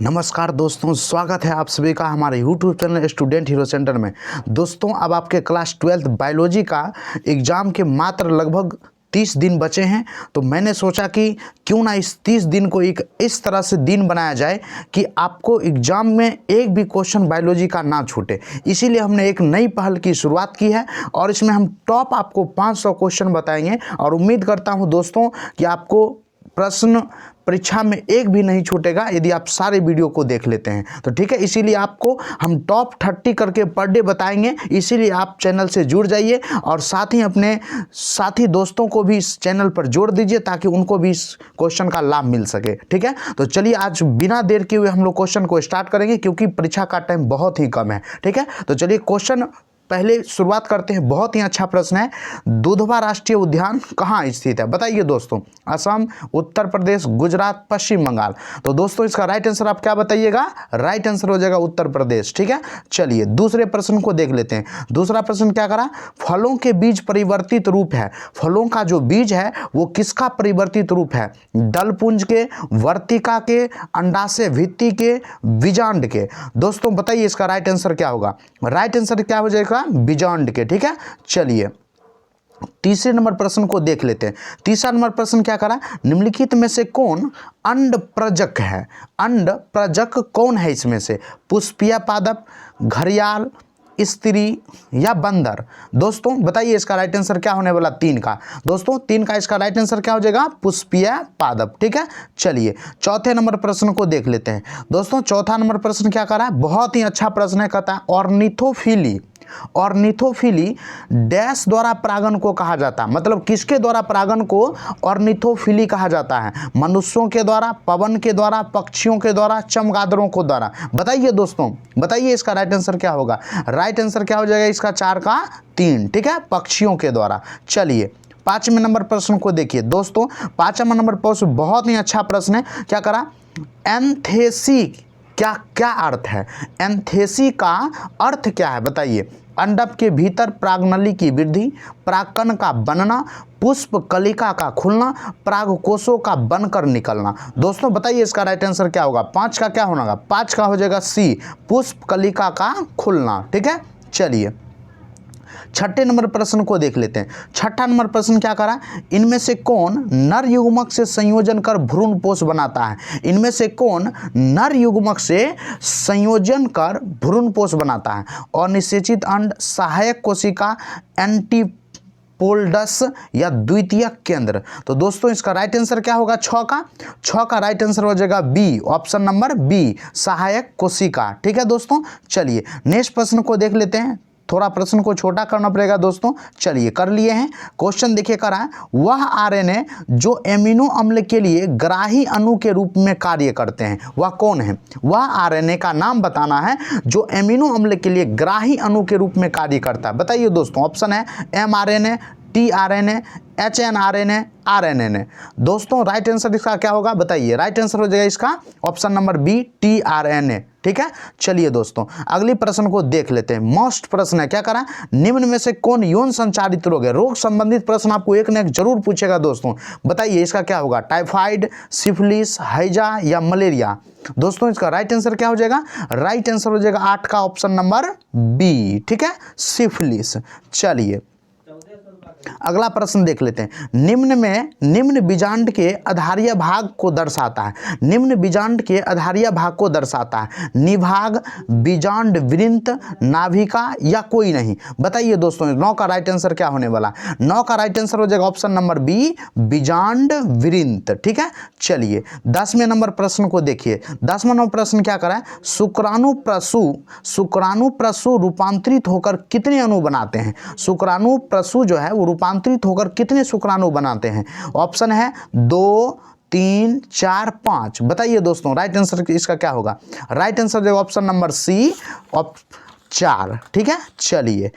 नमस्कार दोस्तों, स्वागत है आप सभी का हमारे YouTube channel student hero centre में। दोस्तों, अब आपके क्लास 12th बायोलॉजी का एग्ज़ाम के मात्र लगभग 30 दिन बचे हैं। तो मैंने सोचा कि क्यों ना इस 30 दिन को एक इस तरह से दिन बनाया जाए कि आपको एग्ज़ाम में एक भी क्वेश्चन बायोलॉजी का ना छूटे। इसीलिए हमने एक नई पहल की शुरुआत की है और इसमें हम टॉप आपको 500 क्वेश्चन बताएंगे और उम्मीद करता हूँ दोस्तों कि आपको प्रश्न परीक्षा में एक भी नहीं छूटेगा यदि आप सारे वीडियो को देख लेते हैं तो। ठीक है, इसीलिए आपको हम टॉप 30 करके पर डे बताएंगे। इसीलिए आप चैनल से जुड़ जाइए और साथ ही अपने साथी दोस्तों को भी इस चैनल पर जोड़ दीजिए ताकि उनको भी इस क्वेश्चन का लाभ मिल सके। ठीक है, तो चलिए आज बिना देर किए हुए हम लोग क्वेश्चन को स्टार्ट करेंगे क्योंकि परीक्षा का टाइम बहुत ही कम है। ठीक है, तो चलिए क्वेश्चन पहले शुरुआत करते हैं। बहुत ही अच्छा प्रश्न है, दुधवा राष्ट्रीय उद्यान कहाँ स्थित है? बताइए दोस्तों। असम, उत्तर प्रदेश, गुजरात, पश्चिम बंगाल। तो दोस्तों इसका राइट आंसर आप क्या बताइएगा? राइट आंसर हो जाएगा उत्तर प्रदेश। ठीक है, चलिए दूसरे प्रश्न को देख लेते हैं। दूसरा प्रश्न क्या करा? फलों के बीज परिवर्तित रूप है। फलों का जो बीज है वो किसका परिवर्तित रूप है? दलपुंज के, वर्तिका के, अंडाशय भित्ति के, बीजांड के। दोस्तों बताइए इसका राइट आंसर क्या होगा? राइट आंसर क्या हो जाएगा? बीजांड के। ठीक है, चलिए तीसरे नंबर प्रश्न को देख लेते हैं। तीसरा नंबर प्रश्न क्या करा? निम्नलिखित में से कौन अंड प्रजक है? अंड प्रजक कौन है इसमें से? पुष्पीय पादप, घड़ियाल, स्त्री या बंदर? दोस्तों बताइए इसका राइट आंसर क्या होने वाला? 3 का। दोस्तों 3 का इसका राइट आंसर क्या हो जाएगा? पुष्पीय पादप। ठीक है, चलिए चौथे नंबर प्रश्न को देख लेते हैं। दोस्तों चौथा नंबर प्रश्न क्या करा? बहुत ही अच्छा प्रश्न है, कहता है ऑर्निथोफिली। ऑर्निथोफिली डैश द्वारा परागन को कहा जाता है। मतलब किसके द्वारा परागन को ऑर्निथोफिली कहा जाता है? मनुष्यों के द्वारा, पवन के द्वारा, पक्षियों के द्वारा, चमगादड़ों के द्वारा? बताइए दोस्तों, बताइए इसका राइट आंसर क्या होगा? राइट आंसर क्या हो जाएगा इसका? 4 का 3। ठीक है, पक्षियों के द्वारा। चलिए पांचवें नंबर प्रश्न को देखिए। दोस्तों पांचवा नंबर प्रश्न बहुत ही अच्छा प्रश्न है। क्या करा? एंथेसी क्या अर्थ है? एंथेसी का अर्थ क्या है? बताइए। अंडक के भीतर परागनली की वृद्धि, परागकण का बनना, पुष्प कलिका का खुलना, परागकोशों का बनकर निकलना। दोस्तों बताइए इसका राइट आंसर क्या होगा? 5 का क्या होगा? 5 का हो जाएगा सी, पुष्प कलिका का खुलना। ठीक है, चलिए छठे नंबर प्रश्न को देख लेते हैं। छठा नंबर प्रश्न क्या करा? इनमें से कौन नर युग्मक से संयोजन कर भ्रूणपोष बनाता है? इनमें से कौन नर युग्मक से संयोजन कर भ्रूणपोष बनाता है? और निषेचित अंड, सहायक कोशिका, एंटीपोल्डस या द्वितीयक केंद्र? तो दोस्तों इसका राइट आंसर क्या होगा? 6 का राइट आंसर हो जाएगा बी, ऑप्शन नंबर बी, सहायक कोशिका। ठीक है दोस्तों, चलिए नेक्स्ट प्रश्न को देख लेते हैं। थोड़ा प्रश्न को छोटा करना पड़ेगा दोस्तों। चलिए कर लिए हैं। क्वेश्चन देखिए करा, वह आरएनए जो एमिनो अम्ल के लिए ग्राही अणु के रूप में कार्य करते हैं वह कौन है? वह आरएनए का नाम बताना है जो एमिनो अम्ल के लिए ग्राही अणु के रूप में कार्य करता है। बताइए दोस्तों, ऑप्शन है mRNA, tRNA, hnRNA, RNA। दोस्तों राइट आंसर इसका क्या होगा? बताइए। राइट आंसर हो जाएगा इसका ऑप्शन नंबर बी, tRNA। ठीक है, चलिए दोस्तों अगले प्रश्न को देख लेते हैं। मोस्ट प्रश्न है। क्या करा? निम्न में से कौन यौन संचारित रोग है? रोग संबंधित प्रश्न आपको एक न एक जरूर पूछेगा दोस्तों। बताइए इसका क्या होगा? टाइफाइड, सिफिलिस, हैजा या मलेरिया? दोस्तों इसका राइट आंसर क्या हो जाएगा? राइट आंसर हो जाएगा 8 का ऑप्शन नंबर बी। ठीक है, सिफिलिस। चलिए अगला प्रश्न देख लेते हैं। निम्न बीजांड के आधारीय भाग को दर्शाता है। निम्न बीजांड के आधारीय भाग को दर्शाता है। निभाग, बीजांड वृंत, नाभिका या कोई नहीं? बताइए दोस्तों 9 का राइट आंसर क्या होने वाला? 9 का राइट आंसर हो जाएगा ऑप्शन नंबर बी, बीजांड वृंत। ठीक है, चलिए 10वें नंबर प्रश्न को देखिए। 10वां नंबर प्रश्न क्या करा है? शुक्राणु प्रसु रूपांतरित होकर कितने अणु बनाते हैं? शुक्राणु प्रसु जो है वो रूपांतरित होकर कितने शुक्राणु बनाते हैं? ऑप्शन है 2, 3, 4, 5। बताइए दोस्तों राइट आंसर इसका क्या होगा? राइट आंसर जो ऑप्शन नंबर सी, 4। ठीक है, चलिए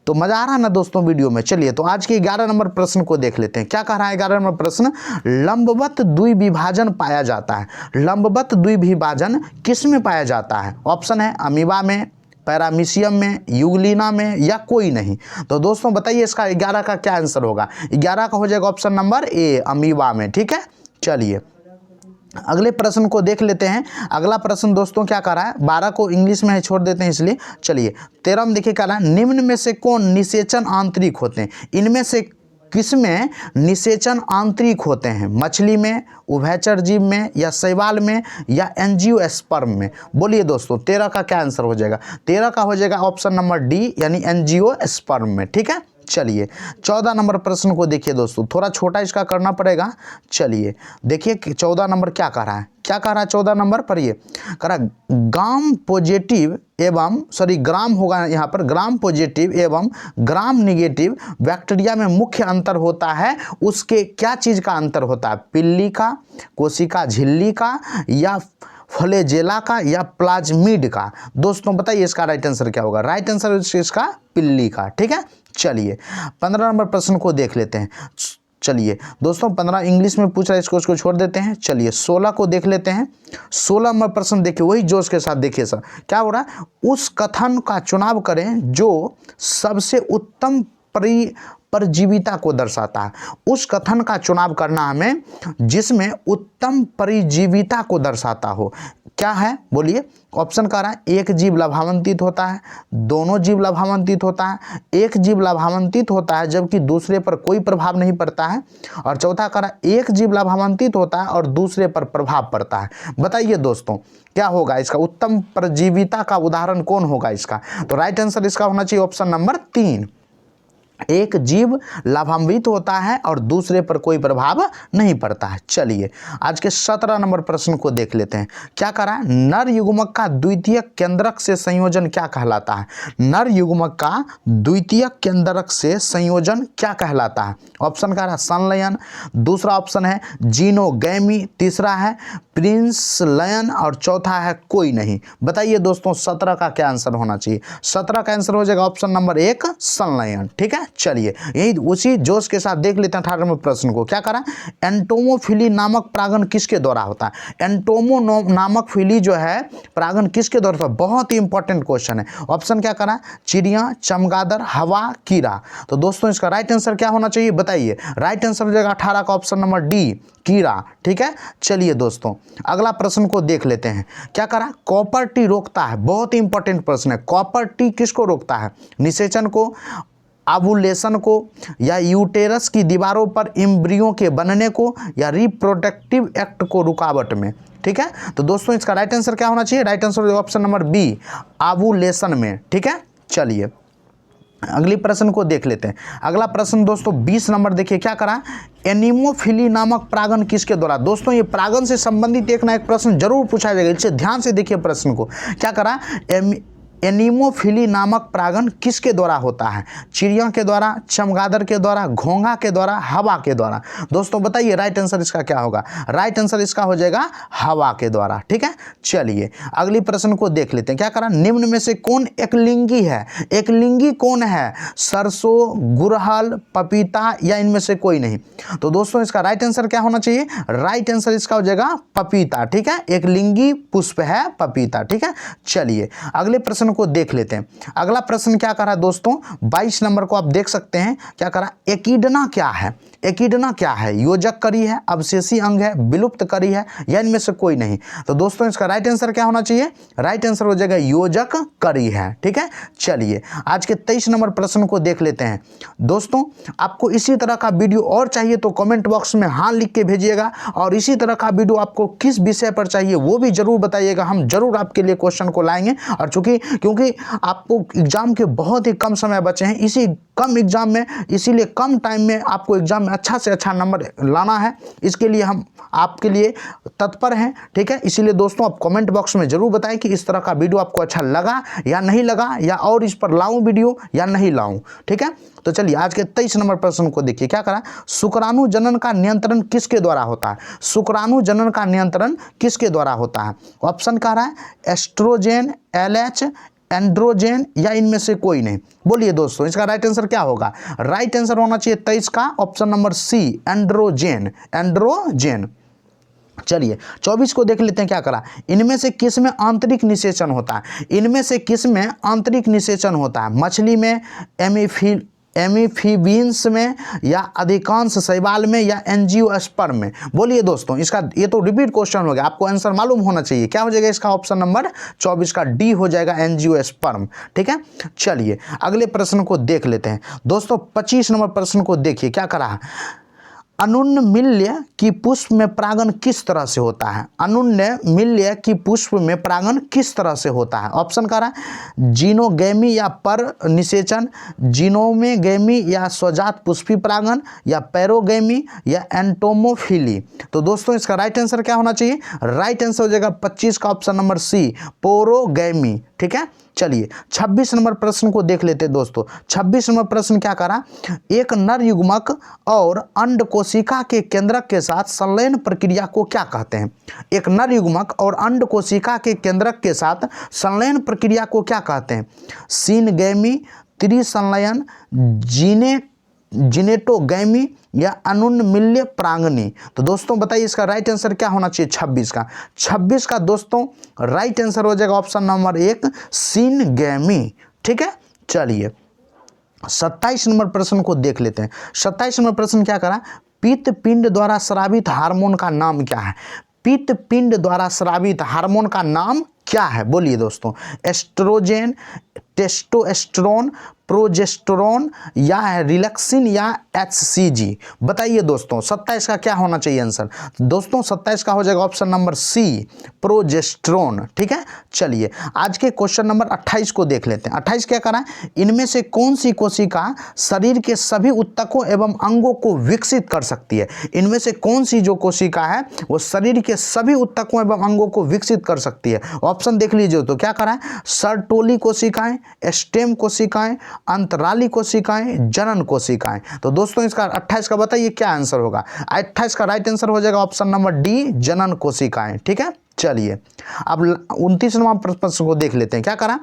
तो मजा आ रहा है ना दोस्तों वीडियो में। चलिए तो आज के 11 नंबर प्रश्न को देख लेते हैं। क्या कह रहा है 11 नंबर प्रश्न? लंबवत द्विविभाजन पाया जाता है। लंबवत द्विविभाजन किस में पाया जाता है? ऑप्शन है अमीबा में, पैरामीशियम में, यूग्लिना में या कोई नहीं? तो दोस्तों बताइए इसका 11 का क्या आंसर होगा? 11 का हो जाएगा ऑप्शन नंबर ए, अमीबा में। ठीक है, चलिए अगले प्रश्न को देख लेते हैं। अगला प्रश्न दोस्तों क्या कर रहा है, 12 को इंग्लिश में है, छोड़ देते हैं इसलिए। चलिए 13 में देखिए क्या रहा है, निम्न में से कौन निषेचन आंतरिक होते हैं? इनमें से किसमें निषेचन आंतरिक होते हैं? मछली में, उभयचर जीव में, या शैवाल में, या एंजियोस्पर्म में? बोलिए दोस्तों 13 का क्या आंसर हो जाएगा? 13 का हो जाएगा ऑप्शन नंबर डी, यानी एंजियोस्पर्म में। ठीक है, चलिए 14 नंबर प्रश्न को देखिए दोस्तों, थोड़ा छोटा इसका करना पड़ेगा। चलिए देखिए 14 नंबर क्या कह रहा है, क्या कह रहा है 14 नंबर पर? ये कह रहा ग्राम पॉजिटिव एवं ग्राम होगा यहाँ पर, ग्राम पॉजिटिव एवं ग्राम निगेटिव बैक्टीरिया में मुख्य अंतर होता है। उसके क्या चीज़ का अंतर होता है? पिल्ली का, कोशिका झिल्ली का, या फ्लैजेला का, या प्लाज्मिड का? दोस्तों बताइए इसका राइट आंसर क्या होगा? राइट आंसर इसका पिल्ली का। ठीक है, चलिए 15 नंबर प्रश्न को देख लेते हैं। चलिए दोस्तों 15 इंग्लिश में पूछ रहा है, इसको छोड़ देते हैं। चलिए 16 को देख लेते हैं। 16 नंबर प्रश्न देखिए, वही जोश के साथ देखिए सर क्या हो रहा है। उस कथन का चुनाव करें जो सबसे उत्तम परजीविता को दर्शाता है। उस कथन का चुनाव करना हमें जिसमें उत्तम परजीविता को दर्शाता हो। क्या है बोलिए? ऑप्शन कह रहा है, एक जीव लाभान्वित होता है, दोनों जीव लाभान्वित होता है, एक जीव लाभान्वित होता है जबकि दूसरे पर कोई प्रभाव नहीं पड़ता है, और चौथा कह रहा है एक जीव लाभान्वित होता है और दूसरे पर प्रभाव पड़ता है। बताइए दोस्तों क्या होगा इसका? उत्तम परजीविता का उदाहरण कौन होगा इसका? तो राइट आंसर इसका होना चाहिए ऑप्शन नंबर 3, एक जीव लाभान्वित होता है और दूसरे पर कोई प्रभाव नहीं पड़ता है। चलिए आज के 17 नंबर प्रश्न को देख लेते हैं। क्या कह रहा है? नर युग्मक का द्वितीयक केंद्रक से संयोजन क्या कहलाता है? नर युग्मक का द्वितीयक केंद्रक से संयोजन क्या कहलाता है? ऑप्शन कह रहा है संलयन, दूसरा ऑप्शन है जीनोगैमी, तीसरा है प्रिंसलयन, और चौथा है कोई नहीं। बताइए दोस्तों 17 का क्या आंसर होना चाहिए? 17 का आंसर हो जाएगा ऑप्शन नंबर 1 संलयन। ठीक है, चलिए यही उसी जोश के साथ देख लेते हैं 18वें प्रश्न को। क्या करा? एंटोमोफिली नामक परागण किसके द्वारा होता है? एंटोमो नामक फिली जो है परागण किसके द्वारा होता है? बहुत ही इंपॉर्टेंट क्वेश्चन है। ऑप्शन क्या करा? चिड़िया, चमगादड़, हवा, कीड़ा। तो दोस्तों इसका राइट आंसर क्या होना चाहिए बताइए? राइट आंसर हो जाएगा 18 का ऑप्शन नंबर डी, कीड़ा। ठीक है, चलिए दोस्तों अगला प्रश्न को देख लेते हैं। क्या करा? कॉपर टी रोकता है, बहुत ही इंपॉर्टेंट प्रश्न है। कॉपर टी किसको रोकता है? निषेचन को, ओवुलेशन को, या यूटेरस की दीवारों पर एम्ब्रियो के बनने को, या रिप्रोडक्टिव एक्ट को रुकावट में? ठीक है, तो दोस्तों इसका राइट आंसर क्या होना चाहिए? Right answer option number B, ovulation में। ठीक है, चलिए अगली प्रश्न को देख लेते हैं। अगला प्रश्न दोस्तों 20 नंबर देखिए क्या करा? एनीमोफिली नामक परागण किसके द्वारा? दोस्तों ये परागण से संबंधित एक ना एक प्रश्न जरूर पूछा जाएगा, इससे ध्यान से देखिए प्रश्न को। क्या करा? एनीमोफिली नामक परागण किसके द्वारा होता है? चिड़िया के द्वारा, चमगादड़ के द्वारा, घोंघा के द्वारा, हवा के द्वारा? दोस्तों बताइए राइट आंसर इसका क्या होगा? राइट आंसर इसका हो जाएगा हवा के द्वारा। ठीक है, चलिए अगली प्रश्न को देख लेते हैं। क्या करा? निम्न में से कौन एकलिंगी है? एकलिंगी कौन है? सरसों, गुड़हल, पपीता, या इनमें से कोई नहीं? तो दोस्तों इसका राइट आंसर क्या होना चाहिए? राइट आंसर इसका हो जाएगा पपीता। ठीक है, एकलिंगी पुष्प है पपीता। ठीक है, चलिए अगले प्रश्न को देख लेते हैं। अगला प्रश्न क्या कर रहा है दोस्तों 22 नंबर को आप देख सकते हैं। क्या कर रहा है? एकिडना क्या है? एकिडना क्या है? योजक करी है, अवशेषी अंग है, विलुप्त करी है, या इनमें से कोई नहीं? तो दोस्तों इसका राइट आंसर क्या होना चाहिए? राइट आंसर हो जाएगा योजक करी है। ठीक है, चलिए आज के 23 नंबर प्रश्न को देख लेते हैं। दोस्तों आपको इसी तरह का वीडियो और चाहिए तो कमेंट बॉक्स में हाँ लिख के भेजिएगा, और इसी तरह का वीडियो आपको किस विषय पर चाहिए वो भी जरूर बताइएगा, हम जरूर आपके लिए क्वेश्चन को लाएंगे। और क्योंकि आपको एग्जाम के बहुत ही कम समय बचे हैं, इसी कम एग्जाम में, इसीलिए कम टाइम में आपको एग्जाम में अच्छा से अच्छा नंबर लाना है, इसके लिए हम आपके लिए तत्पर हैं। ठीक है, इसीलिए दोस्तों आप कमेंट बॉक्स में जरूर बताएं कि इस तरह का वीडियो आपको अच्छा लगा या नहीं लगा, या और इस पर लाऊं वीडियो या नहीं लाऊं। ठीक है, तो चलिए आज के 23 नंबर प्रश्न को देखिए। क्या करा? शुक्राणु जनन का नियंत्रण किसके द्वारा होता है? शुक्राणु जनन का नियंत्रण किसके द्वारा होता है? ऑप्शन कह रहा है एस्ट्रोजेन, LH, एंड्रोजेन, या इनमें से कोई नहीं? बोलिए दोस्तों इसका राइट आंसर क्या होगा? राइट आंसर होना चाहिए 23 का option number C, androgen. Androgen. चलिए 24 को देख लेते हैं। क्या करा? इनमें से किस में आंतरिक निषेचन होता है? इनमें से किस में आंतरिक निषेचन होता है? मछली में एम्फीबियंस में या अधिकांश शैवाल में या एंजियोस्पर्म में? बोलिए दोस्तों, इसका ये तो रिपीट क्वेश्चन हो गया, आपको आंसर मालूम होना चाहिए। क्या हो जाएगा इसका? ऑप्शन नंबर 24 का डी हो जाएगा, एंजियोस्पर्म। ठीक है, चलिए अगले प्रश्न को देख लेते हैं दोस्तों। 25 नंबर प्रश्न को देखिए, क्या करा है? अनुन्मिल्य की पुष्प में परागण किस तरह से होता है? अनुन्मिल्य की पुष्प में परागण किस तरह से होता है? ऑप्शन कह रहा है जीनोगेमी या पर निषेचन, जीनोमेगेमी या स्वजात पुष्पी परागण, या पैरोगेमी या एंटोमोफिली। तो दोस्तों इसका राइट आंसर क्या होना चाहिए? राइट आंसर हो जाएगा 25 का ऑप्शन नंबर सी, पोरोगेमी। ठीक है, चलिए 26 नंबर प्रश्न को देख लेते हैं दोस्तों। 26 नंबर प्रश्न क्या करा? एक नर युग्मक और अंड कोशिका के केंद्रक के साथ संलयन प्रक्रिया को क्या कहते हैं? एक नर युग्मक और अंड कोशिका के केंद्रक के साथ संलयन प्रक्रिया को क्या कहते हैं? सिनगेमी, त्रिसंलयन, जिनेटोगेमी या अनुन्मिल्य परागनी। तो दोस्तों बताइए इसका राइट आंसर क्या होना चाहिए? 26 का 26 का दोस्तों राइट आंसर हो जाएगा ऑप्शन नंबर 1, सिनगेमी। ठीक है, चलिए 27 नंबर प्रश्न को देख लेते हैं। 27 नंबर प्रश्न क्या करा? पित्त पिंड द्वारा स्रावित हार्मोन का नाम क्या है? पित्त पिंड द्वारा स्रावित हार्मोन का नाम क्या है? बोलिए दोस्तों, एस्ट्रोजेन, टेस्टोस्टेरोन, प्रोजेस्टेरोन या रिलैक्सिन या HCG? बताइए दोस्तों 27 का क्या होना चाहिए आंसर? दोस्तों 27 का हो जाएगा ऑप्शन नंबर सी, प्रोजेस्टेरोन। ठीक है, चलिए आज के क्वेश्चन नंबर 28 को देख लेते हैं। 28 क्या करा? इनमें से कौन सी कोशिका शरीर के सभी ऊतकों एवं अंगों को विकसित कर सकती है? इनमें से कौन सी जो कोशिका है वो शरीर के सभी ऊतकों एवं अंगों को विकसित कर सकती है? ऑप्शन देख लीजिए तो क्या करा है? सर्टोली कोशिकाएं, स्टेम कोशिकाएं, अंतराली कोशिकाएं, जनन कोशिकाएं। तो दोस्तों इसका 28 का बताइए क्या आंसर होगा? 28 का राइट आंसर हो जाएगा ऑप्शन नंबर डी, जनन कोशिकाएं। ठीक है, चलिए अब 29 नंबर प्रश्न को देख लेते हैं। क्या करा?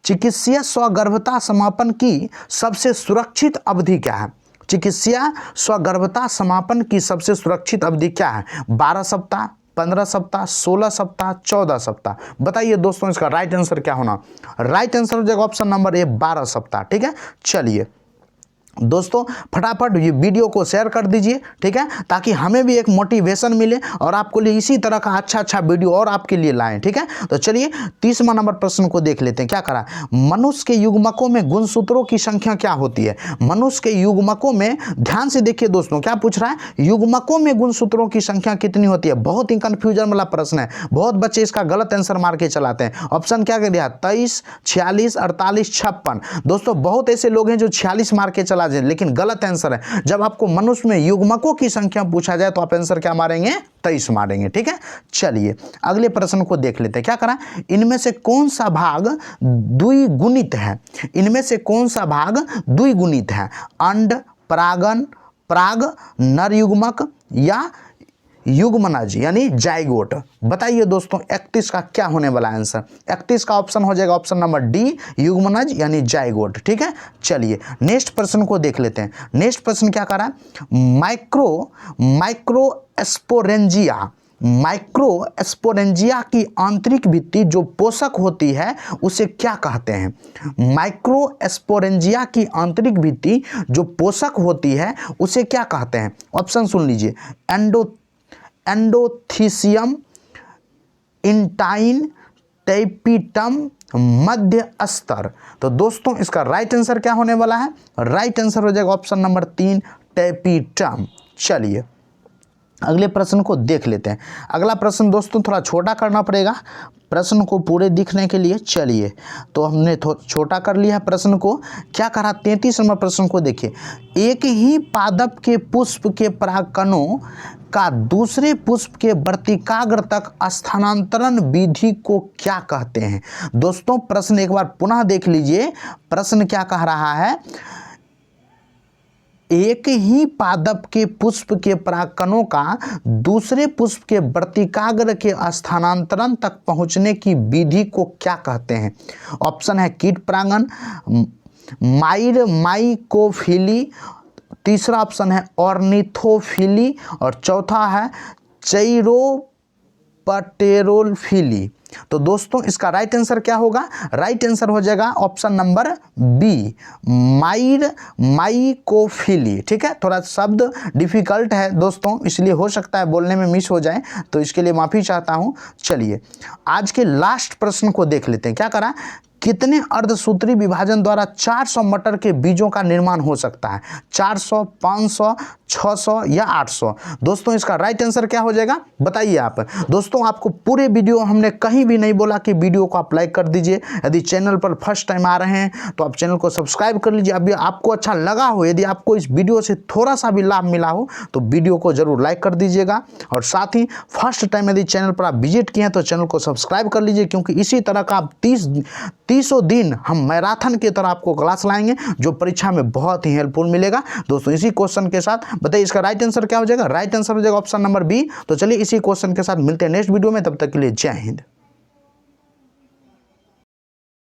चिकित्सीय स्वगर्भता समापन की सबसे सुरक्षित अवधि क्या है? चिकित्सीय स्वगर्भता समापन की सबसे सुरक्षित अवधि क्या है? 12 सप्ताह, 15 सप्ताह, 16 सप्ताह, 14 सप्ताह। बताइए दोस्तों इसका राइट आंसर क्या होना? राइट आंसर हो जाएगा ऑप्शन नंबर ए, 12 सप्ताह। ठीक है, चलिए दोस्तों फटाफट ये वीडियो को शेयर कर दीजिए। ठीक है, ताकि हमें भी एक मोटिवेशन मिले और आपको लिए इसी तरह का अच्छा वीडियो और आपके लिए लाएं। ठीक है, तो चलिए 30वां नंबर प्रश्न को देख लेते हैं। क्या करा? मनुष्य के युग्मकों में गुणसूत्रों की संख्या क्या होती है? मनुष्य के युग्मकों में, ध्यान से देखिए दोस्तों क्या पूछ रहा है, युग्मकों में गुणसूत्रों की संख्या कितनी होती है? बहुत ही कंफ्यूजन वाला प्रश्न है, बहुत बच्चे इसका गलत आंसर मार के चलाते हैं। ऑप्शन क्या कर दिया? 23, 46, 48, 56। दोस्तों बहुत ऐसे लोग हैं जो 46 मार के चला, लेकिन गलत आंसर है। जब आपको मनुष्य में युग्मकों की संख्या पूछा जाए तो आप आंसर क्या मारेंगे? 23 मारेंगे। ठीक है, चलिए अगले प्रश्न को देख लेते हैं। क्या करा? इनमें से कौन सा भाग द्विगुणित है? इनमें से कौन सा भाग द्विगुणित है? अंड, परागन, पराग, नर युग्मक या युग्मनज यानी जाइगोट? बताइए दोस्तों 31 का क्या होने वाला आंसर? 31 का ऑप्शन हो जाएगा ऑप्शन नंबर डी, युग्मनज यानी जाइगोट। ठीक है, चलिए नेक्स्ट प्रश्न को देख लेते हैं। नेक्स्ट प्रश्न क्या कर रहा है? माइक्रोस्पोरेंजिया की आंतरिक भित्ति जो पोषक होती है उसे क्या कहते हैं? माइक्रोस्पोरेंजिया की आंतरिक भित्ति जो पोषक होती है उसे क्या कहते हैं? ऑप्शन सुन लीजिए, एंडोथीसियम, इंटाइन, टैपिटम, मध्य स्तर। तो दोस्तों इसका राइट आंसर क्या होने वाला है? राइट आंसर हो जाएगा ऑप्शन नंबर 3, टैपिटम। चलिए अगले प्रश्न को देख लेते हैं। अगला प्रश्न दोस्तों थोड़ा छोटा करना पड़ेगा प्रश्न को पूरे दिखने के लिए। चलिए तो हमने छोटा कर लिया है प्रश्न को। क्या करा? 33 नंबर प्रश्न को देखिए। एक ही पादप के पुष्प के परागकणों का दूसरे पुष्प के वर्तिकाग्र तक स्थानांतरण विधि को क्या कहते हैं? दोस्तों प्रश्न एक बार पुनः देख लीजिए। प्रश्न क्या कह रहा है? एक ही पादप के पुष्प के परागकणों का दूसरे पुष्प के वर्तिकाग्र के स्थानांतरण तक पहुंचने की विधि को क्या कहते हैं? ऑप्शन है कीट परागन, माइकोफिली, तीसरा ऑप्शन है ऑर्निथोफिली और चौथा है चैरोपटेरोफिली। तो दोस्तों इसका राइट आंसर क्या होगा? राइट आंसर हो जाएगा ऑप्शन नंबर बी, माइकोफिली। ठीक है, थोड़ा शब्द डिफिकल्ट है दोस्तों, इसलिए हो सकता है बोलने में मिस हो जाए, तो इसके लिए माफी चाहता हूं। चलिए आज के लास्ट प्रश्न को देख लेते हैं। क्या करा? कितने अर्धसूत्री विभाजन द्वारा 400 मटर के बीजों का निर्माण हो सकता है? 400, 500, 600 या 800? दोस्तों इसका राइट आंसर क्या हो जाएगा बताइए आप। दोस्तों आपको पूरे वीडियो हमने कहीं भी नहीं बोला कि वीडियो को आप लाइक कर दीजिए। यदि चैनल पर फर्स्ट टाइम आ रहे हैं तो आप चैनल को सब्सक्राइब कर लीजिए। अभी आपको अच्छा लगा हो, यदि आपको इस वीडियो से थोड़ा सा भी लाभ मिला हो तो वीडियो को जरूर लाइक कर दीजिएगा। और साथ ही फर्स्ट टाइम यदि चैनल पर आप विजिट किए हैं तो चैनल को सब्सक्राइब कर लीजिए, क्योंकि इसी तरह का आप 30 दिन हम मैराथन की तरह आपको क्लास लाएंगे जो परीक्षा में बहुत ही हेल्पफुल मिलेगा। दोस्तों इसी क्वेश्चन के साथ बताइए इसका राइट आंसर क्या हो जाएगा? राइट आंसर हो जाएगा ऑप्शन नंबर बी। तो चलिए इसी क्वेश्चन के साथ मिलते हैं नेक्स्ट वीडियो में, तब तक के लिए जय हिंद।